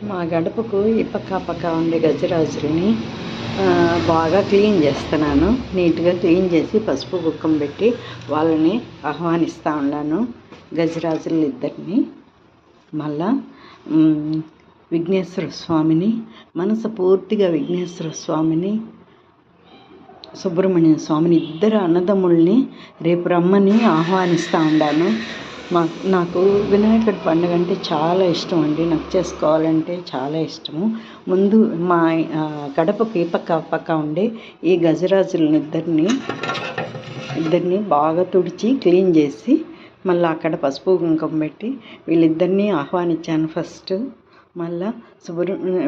మా గడపకు ఈ పక్క ఆ పక్క ఉండే గజరాజుల్ని బాగా క్లీన్ చేస్తున్నాను. నీట్గా క్లీన్ చేసి పసుపు కుక్కం పెట్టి వాళ్ళని ఆహ్వానిస్తూ ఉన్నాను, గజరాజులు ఇద్దరిని. మళ్ళా విఘ్నేశ్వర స్వామిని, మనసు పూర్తిగా విఘ్నేశ్వర స్వామిని, సుబ్రహ్మణ్య స్వామిని, ఇద్దరు అన్నదమ్ముల్ని రేపు రమ్మని ఆహ్వానిస్తూ ఉన్నాను. నాకు వినాయకుడి పండుగ అంటే చాలా ఇష్టం అండి. నాకు చేసుకోవాలంటే చాలా ఇష్టము. ముందు మా గడపకి పక్క ఉండే ఈ గజరాజులని ఇద్దరిని బాగా తుడిచి క్లీన్ చేసి మళ్ళీ అక్కడ పసుపు కుంకుమ పెట్టి వీళ్ళిద్దరినీ ఆహ్వానించాను ఫస్ట్. మళ్ళా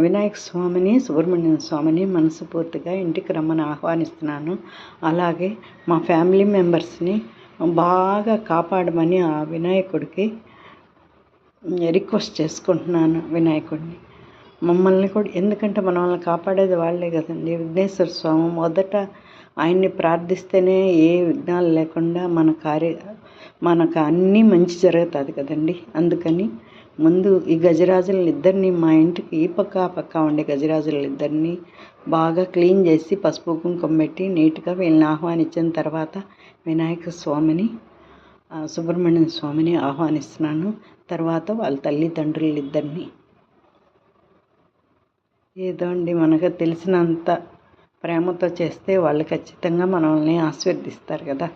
వినాయక స్వామిని, సుబ్రహ్మణ్య స్వామిని మనస్ఫూర్తిగా ఇంటికి రమ్మని ఆహ్వానిస్తున్నాను. అలాగే మా ఫ్యామిలీ మెంబర్స్ని బాగా కాపాడమని ఆ వినాయకుడికి రిక్వెస్ట్ చేసుకుంటున్నాను. వినాయకుడిని మమ్మల్ని కూడా, ఎందుకంటే మనల్ని కాపాడేది వాళ్ళే కదండి. విఘ్నేశ్వర స్వామి మొదట ఆయన్ని ప్రార్థిస్తేనే ఏ విఘ్నాలు లేకుండా మనకు అన్నీ మంచి జరుగుతుంది కదండి. అందుకని ముందు ఈ గజరాజులిద్దరిని, మా ఇంటికి ఈ పక్క ఆ పక్క ఉండే గజరాజులిద్దరిని బాగా క్లీన్ చేసి పసుపు కుంకుమ పెట్టి నీట్గా వీళ్ళని ఆహ్వానించిన తర్వాత వినాయక స్వామిని, సుబ్రహ్మణ్య స్వామిని ఆహ్వానిస్తున్నాను. తర్వాత వాళ్ళ తల్లిదండ్రులిద్దరిని ఏదో అండి మనకు తెలిసినంత ప్రేమతో చేస్తే వాళ్ళు ఖచ్చితంగా మనల్ని ఆశీర్వదిస్తారు కదా.